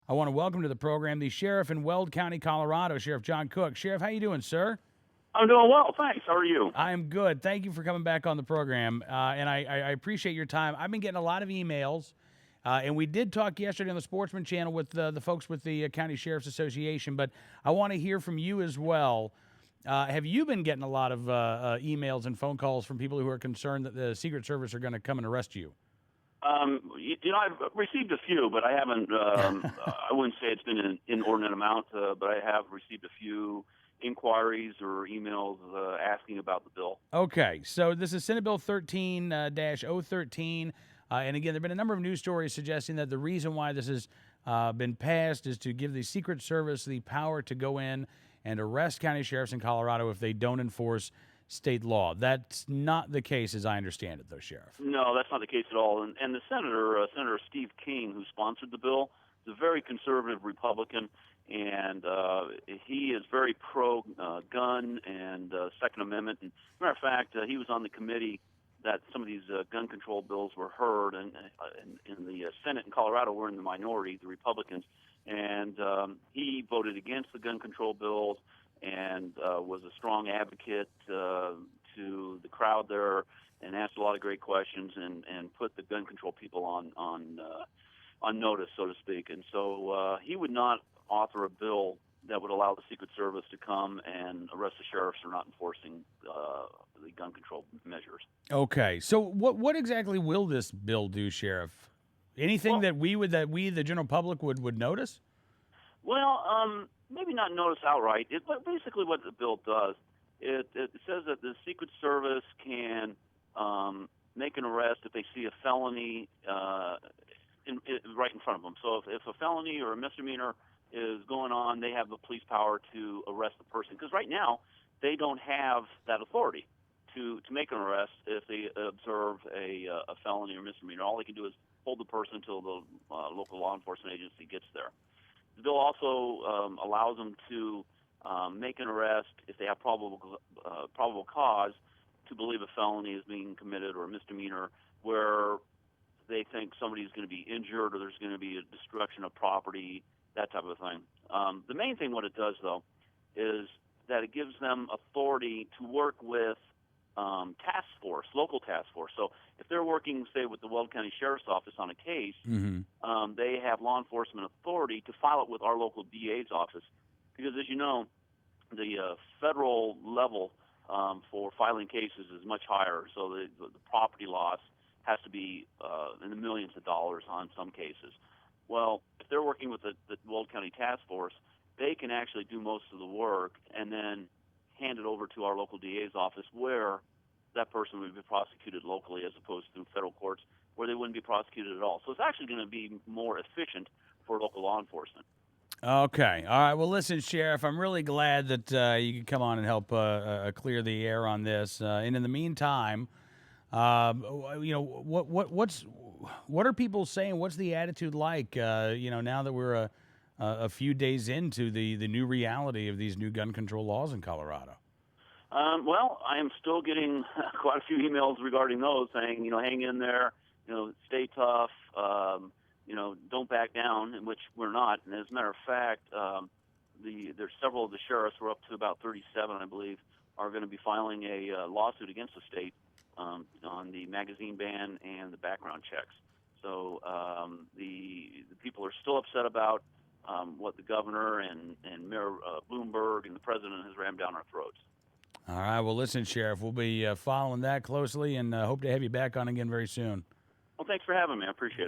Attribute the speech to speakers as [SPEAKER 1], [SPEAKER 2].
[SPEAKER 1] I want to welcome to the program the sheriff in Weld County, Colorado, Sheriff John Cook. Sheriff, how you doing, sir?
[SPEAKER 2] I'm doing well, thanks. How are you?
[SPEAKER 1] I am good. Thank you for coming back on the program, and I appreciate your time. I've been getting a lot of emails, and we did talk yesterday on the Sportsman Channel with the folks with the County Sheriff's Association, but I want to hear from you as well. Have you been getting a lot of emails and phone calls from people who are concerned that the Secret Service are going to come and arrest you?
[SPEAKER 2] I've received a few, but I haven't. I wouldn't say it's been an inordinate amount, but I have received a few inquiries or emails asking about the bill.
[SPEAKER 1] Okay, so this is Senate Bill 13-013. And again, there have been a number of news stories suggesting that the reason why this has been passed is to give the Secret Service the power to go in and arrest county sheriffs in Colorado if they don't enforce state law. That's not the case, as I understand it, though, Sheriff.
[SPEAKER 2] No, that's not the case at all. And the Senator Steve King, who sponsored the bill, is a very conservative Republican, and he is very pro-gun and Second Amendment. And matter of fact, he was on the committee that some of these gun control bills were heard, and in the Senate in Colorado were in the minority, the Republicans, and he voted against the gun control bills and was a strong advocate to the crowd there, and asked a lot of great questions and put the gun control people on notice, so to speak. And so he would not author a bill that would allow the Secret Service to come and arrest the sheriffs for not enforcing the gun control measures.
[SPEAKER 1] Okay, so what exactly will this bill do, Sheriff? Anything
[SPEAKER 2] Well,
[SPEAKER 1] that we, the general public, would notice?
[SPEAKER 2] Well, maybe not notice outright. But basically what the bill does, it says that the Secret Service can make an arrest if they see a felony right in front of them. So if a felony or a misdemeanor is going on, they have the police power to arrest the person. Because right now, they don't have that authority to make an arrest if they observe a felony or misdemeanor. All they can do is hold the person until the local law enforcement agency gets there. The bill also allows them to make an arrest if they have probable cause to believe a felony is being committed or a misdemeanor where they think somebody's going to be injured or there's going to be a destruction of property, that type of thing. The main thing what it does, though, is that it gives them authority to work with local task force. So if they're working, say, with the Weld County Sheriff's Office on a case, they have law enforcement authority to file it with our local DA's office. Because, as you know, the federal level for filing cases is much higher. So the property loss has to be in the millions of dollars on some cases. Well, if they're working with the Weld County Task Force, they can actually do most of the work and then hand it over to our local DA's office where that person would be prosecuted locally as opposed to federal courts where they wouldn't be prosecuted at all. So it's actually going to be more efficient for local law enforcement.
[SPEAKER 1] Okay. All right. Well, listen, Sheriff, I'm really glad that you could come on and help clear the air on this. And in the meantime, what are people saying? What's the attitude like? Now that we're a few days into the new reality of these new gun control laws in Colorado.
[SPEAKER 2] Well, I am still getting quite a few emails regarding those saying, hang in there, stay tough, don't back down, in which we're not. And as a matter of fact, there's several of the sheriffs, we're up to about 37, I believe, are going to be filing a lawsuit against the state on the magazine ban and the background checks. So the people are still upset about what the governor and Mayor Bloomberg and the president has rammed down our throats.
[SPEAKER 1] All right. Well, listen, Sheriff, we'll be following that closely and hope to have you back on again very soon.
[SPEAKER 2] Well, thanks for having me. I appreciate it.